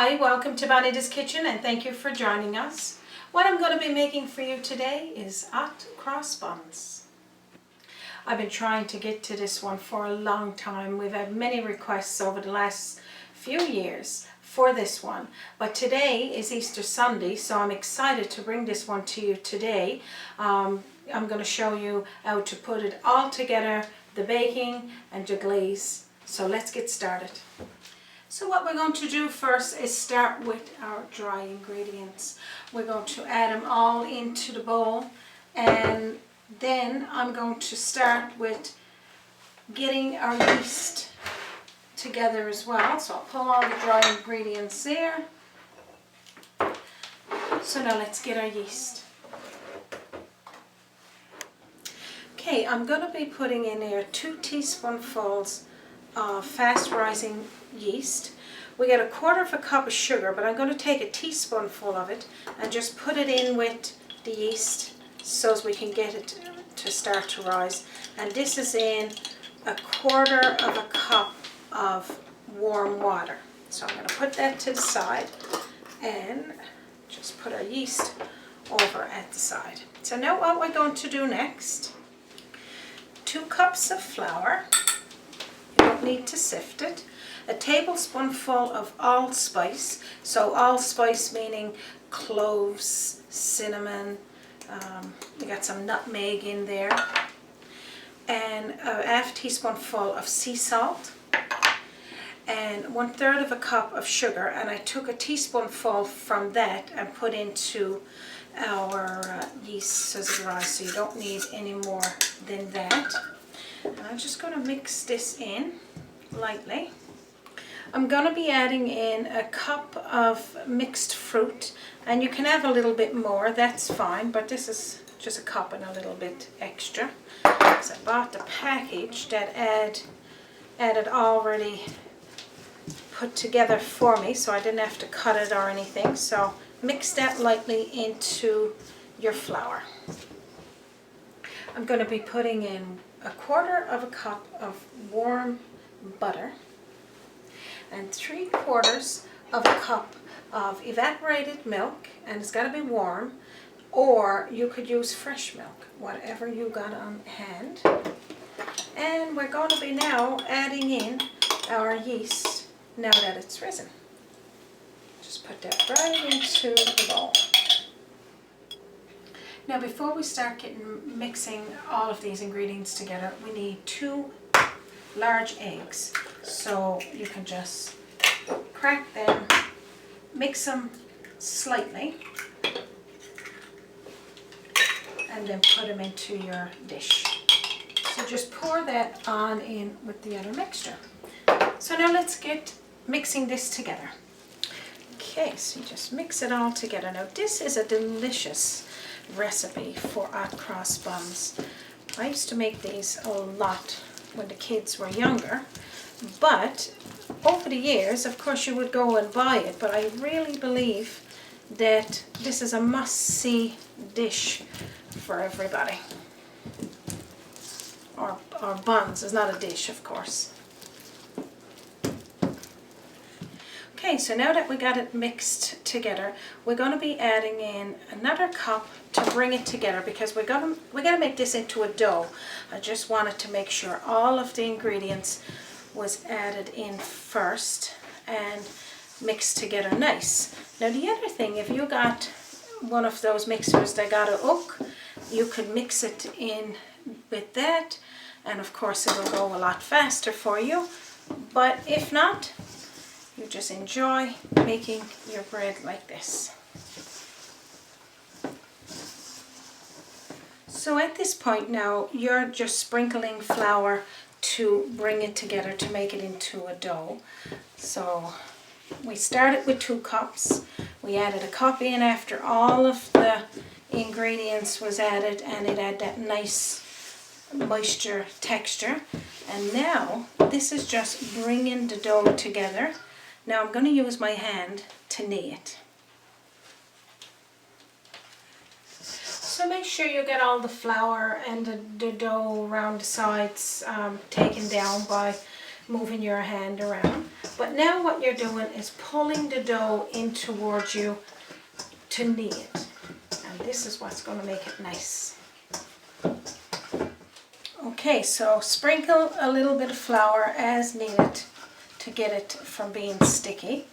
Hi, welcome to Bonita's Kitchen and thank you for joining us. What I'm going to be making for you today is hot cross buns. I've been trying to get to this one for a long time. We've had many requests over the last few years for this one, but today is Easter Sunday, so I'm excited to bring this one to you today. I'm going to show you how to put it all together, the baking and the glaze. So let's get started. So what we're going to do first is start with our dry ingredients. We're going to add them all into the bowl, and then I'm going to start with getting our yeast together as well. So I'll pull all the dry ingredients there. So now let's get our yeast. Okay, I'm going to be putting in here 2 teaspoonfuls of fast rising yeast. We get 1/4 cup of sugar, but I'm going to take a teaspoonful of it and just put it in with the yeast so as we can get it to start to rise. And this is in 1/4 cup of warm water. So I'm going to put that to the side and just put our yeast over at the side. So now what we're going to do next, 2 cups of flour. You don't need to sift it. A tablespoonful of allspice. So allspice meaning cloves, cinnamon, we got some nutmeg in there, and a half teaspoonful of sea salt, and 1/3 cup of sugar. And I took a teaspoonful from that and put into our yeast so it rise. So you don't need any more than that. And I'm just going to mix this in lightly. I'm going to be adding in 1 cup of mixed fruit, and you can have a little bit more, that's fine, but this is just 1 cup and a little bit extra. So I bought the package that had it already put together for me, so I didn't have to cut it or anything. So mix that lightly into your flour. I'm going to be putting in 1/4 cup of warm butter and 3/4 cup of evaporated milk, and it's got to be warm, or you could use fresh milk, whatever you got on hand. And we're going to be now adding in our yeast now that it's risen. Just put that right into the bowl. Now before we start mixing all of these ingredients together, we need 2 large eggs. So you can just crack them, mix them slightly, and then put them into your dish. So just pour that on in with the other mixture. So now let's get mixing this together. Okay, so you just mix it all together. Now this is a delicious recipe for hot cross buns. I used to make these a lot when the kids were younger, but over the years, of course, you would go and buy it, but I really believe that this is a must-see dish for everybody. Or buns is not a dish, of course. Okay, so now that we got it mixed together, we're going to be adding in another cup to bring it together, because we're going to make this into a dough. I just wanted to make sure all of the ingredients was added in first and mixed together nice. Now the other thing, if you got one of those mixers that got a hook, you could mix it in with that, and of course it'll go a lot faster for you. But if not, you just enjoy making your bread like this. So at this point now, you're just sprinkling flour to bring it together to make it into a dough. So we started with 2 cups. We added 1 cup in after all of the ingredients was added, and it had that nice moisture texture. And now this is just bringing the dough together. Now I'm going to use my hand to knead it. So make sure you get all the flour and the dough around the sides taken down by moving your hand around. But now what you're doing is pulling the dough in towards you to knead it. And this is what's going to make it nice. Okay, so sprinkle a little bit of flour as needed to get it from being sticky.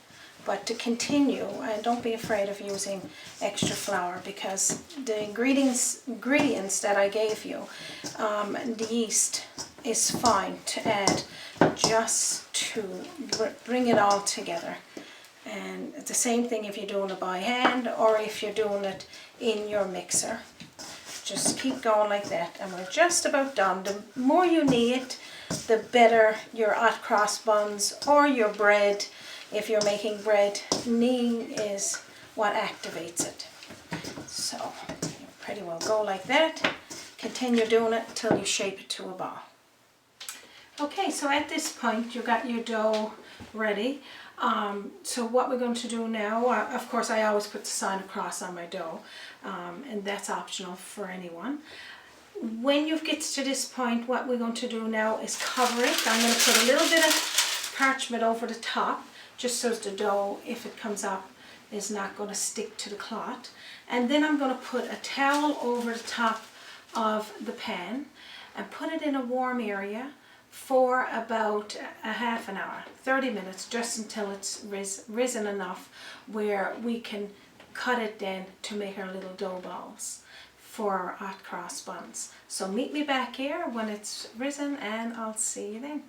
But to continue, and don't be afraid of using extra flour, because the ingredients that I gave you, the yeast is fine to add just to bring it all together. And it's the same thing if you're doing it by hand or if you're doing it in your mixer. Just keep going like that, and we're just about done. The more you knead, the better your hot cross buns or your bread. If you're making bread, kneading is what activates it. So you pretty well go like that. Continue doing it until you shape it to a ball. Okay, so at this point you got your dough ready. So what we're going to do now, of course I always put the sign of cross on my dough, and that's optional for anyone. When you get to this point, what we're going to do now is cover it. I'm going to put a little bit of parchment over the top, just so the dough, if it comes up, is not going to stick to the cloth. And then I'm going to put a towel over the top of the pan and put it in a warm area for about a half an hour, 30 minutes, just until it's risen enough where we can cut it then to make our little dough balls for our hot cross buns. So meet me back here when it's risen, and I'll see you then.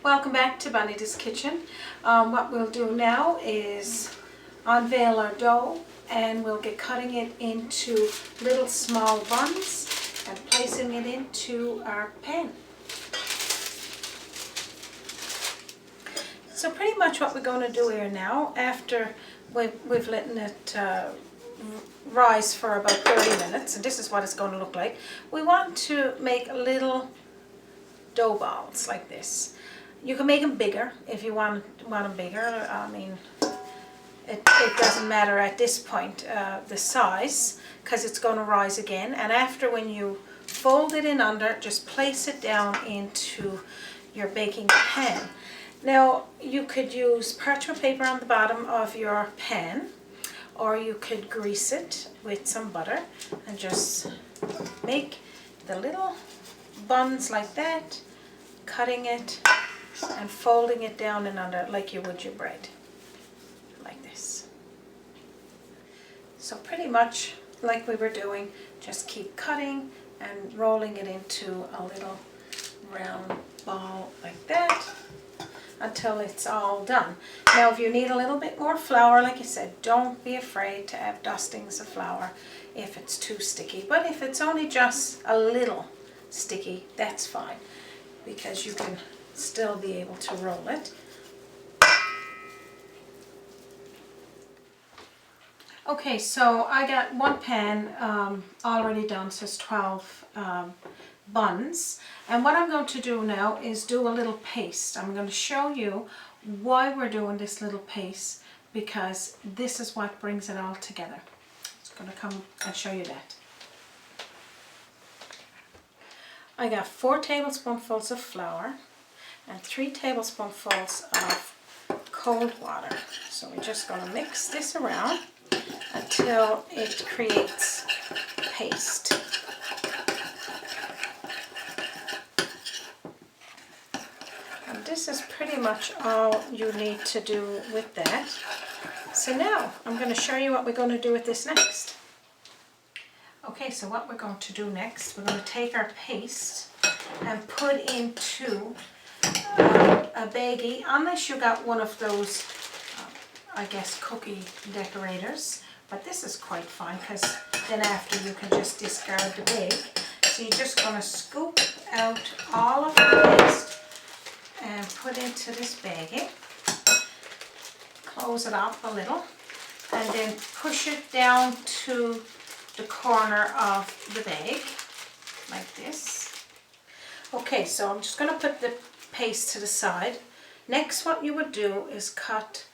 Welcome back to Bonita's kitchen. What we'll do now is unveil our dough, and we'll get cutting it into little small buns and placing it into our pan. So pretty much what we're going to do here now, after we've let it rise for about 30 minutes, and this is what it's going to look like. We want to make little dough balls like this. You can make them bigger if you want them bigger. I mean, it doesn't matter at this point the size, because it's going to rise again. And after, when you fold it in under, just place it down into your baking pan. Now you could use parchment paper on the bottom of your pan, or you could grease it with some butter and just make the little buns like that, cutting it and folding it down and under like you would your bread, like this. So pretty much like we were doing, just keep cutting and rolling it into a little round ball like that until it's all done. Now if you need a little bit more flour, like I said, don't be afraid to have dustings of flour if it's too sticky. But if it's only just a little sticky, that's fine, because you can still be able to roll it. Okay, so I got one pan already done, so it's 12 buns. And what I'm going to do now is do a little paste. I'm going to show you why we're doing this little paste, because this is what brings it all together. It's going to come and show you that. I got 4 tablespoonfuls of flour and 3 tablespoonfuls of cold water. So we're just going to mix this around until it creates paste. And this is pretty much all you need to do with that. So now I'm going to show you what we're going to do with this next. Okay, so what we're going to do next, we're going to take our paste and put into a baggie, unless you got one of those, I guess, cookie decorators. But this is quite fine, because then after you can just discard the bag. So you're just going to scoop out all of the paste and put into this baggie. Close it up a little and then push it down to the corner of the bag like this. Okay, so I'm just going to put the paste to the side. Next, what you would do is cut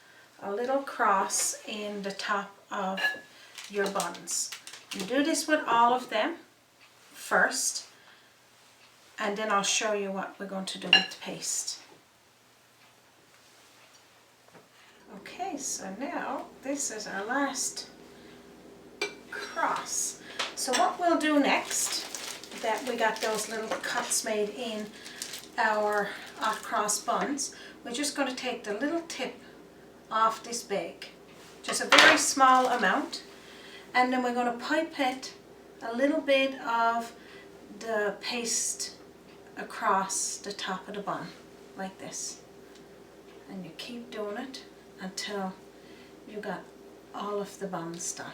a little cross in the top of your buns. You do this with all of them first, and then I'll show you what we're going to do with the paste. Okay, so now this is our last cross. So what we'll do next, that we got those little cuts made in our hot cross buns, we're just going to take the little tip off this bag, just a very small amount, and then we're going to pipette a little bit of the paste across the top of the bun, like this. And you keep doing it until you got all of the buns done.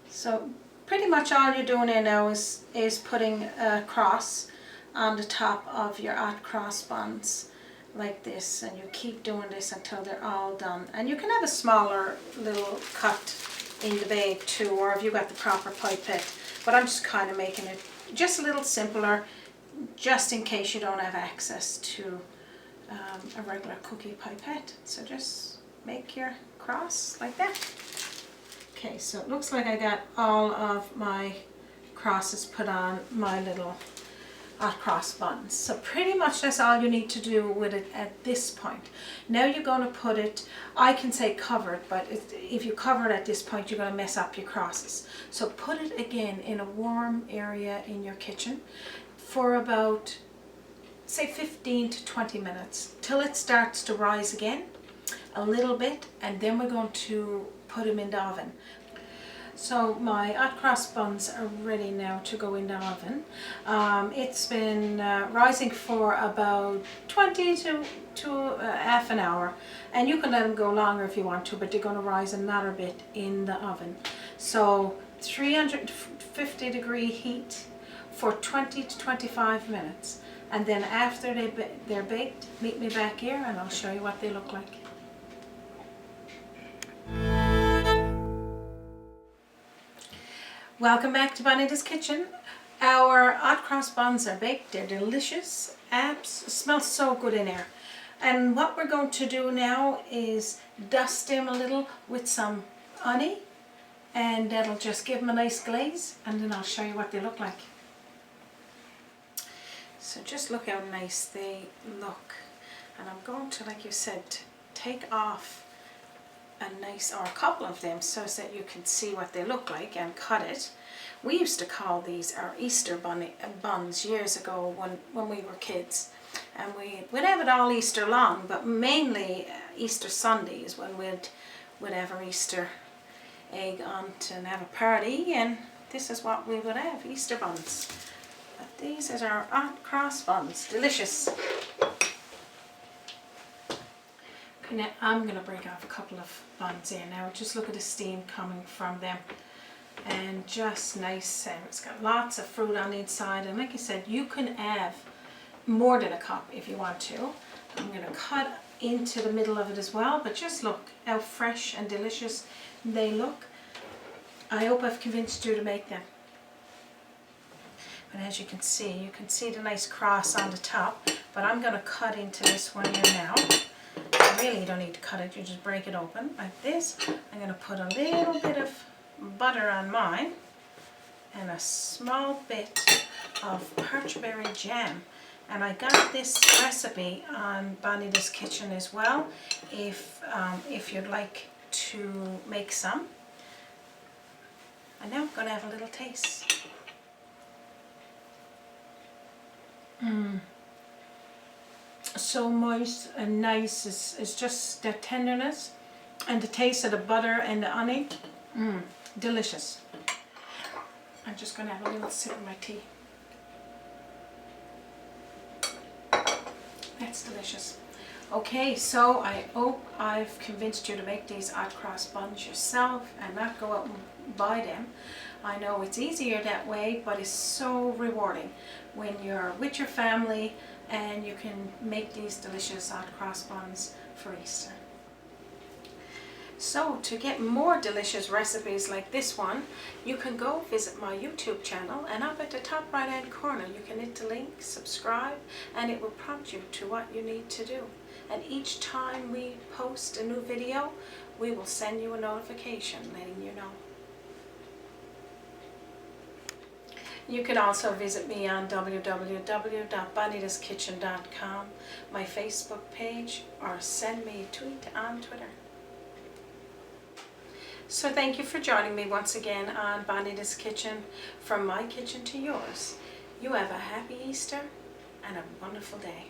So pretty much all you're doing here now is putting a cross on the top of your hot cross buns, like this, and you keep doing this until they're all done. And you can have a smaller little cut in the bag too, or if you got the proper pipette, but I'm just kind of making it just a little simpler, just in case you don't have access to a regular cookie pipette. So just make your cross like that. Okay, so it looks like I got all of my crosses put on my little hot cross buns. So pretty much that's all you need to do with it at this point. Now you're going to put it, I can say cover it, but if you cover it at this point, you're going to mess up your crosses. So put it again in a warm area in your kitchen for about, say, 15 to 20 minutes till it starts to rise again a little bit, and then we're going to put them in the oven. So my hot cross buns are ready now to go in the oven. It's been rising for about 20 to half an hour, and you can let them go longer if you want to, but they're going to rise another bit in the oven. So 350 degree heat for 20 to 25 minutes, and then after they're baked, meet me back here and I'll show you what they look like. Welcome back to Bonita's kitchen. Our hot cross buns are baked. They're delicious. Smells so good in there. And what we're going to do now is dust them a little with some honey, and that'll just give them a nice glaze, and then I'll show you what they look like. So just look how nice they look. And I'm going to, like you said, take off a couple of them so that you can see what they look like and cut it. We used to call these our Easter buns years ago when we were kids, and we'd have it all Easter long, but mainly Easter Sunday is when we'd have our Easter egg hunt and have a party, and this is what we would have, Easter buns. But these are our hot cross buns, delicious. Now I'm going to break off a couple of buns here now. Just look at the steam coming from them, and just nice. It's got lots of fruit on the inside, and like I said, you can have more than a cup if you want to. I'm going to cut into the middle of it as well, but just look how fresh and delicious they look. I hope I've convinced you to make them. But as you can see the nice cross on the top, but I'm going to cut into this one here now. Really, you don't need to cut it, you just break it open like this. I'm going to put a little bit of butter on mine and a small bit of birchberry jam. And I got this recipe on Bonita's Kitchen as well, if you'd like to make some. And now I'm going to have a little taste. So moist and nice. It's just the tenderness and the taste of the butter and the honey. Delicious. I'm just going to have a little sip of my tea. That's delicious. Okay, so I hope I've convinced you to make these hot cross buns yourself and not go out and buy them. I know it's easier that way, but it's so rewarding when you're with your family and you can make these delicious hot cross buns for Easter. So to get more delicious recipes like this one, you can go visit my YouTube channel, and up at the top right hand corner you can hit the link, subscribe, and it will prompt you to what you need to do. and each time we post a new video, we will send you a notification letting you know. You can also visit me on www.bonitaskitchen.com, my Facebook page, or send me a tweet on Twitter. So thank you for joining me once again on Bonita's Kitchen, from my kitchen to yours. You have a happy Easter and a wonderful day.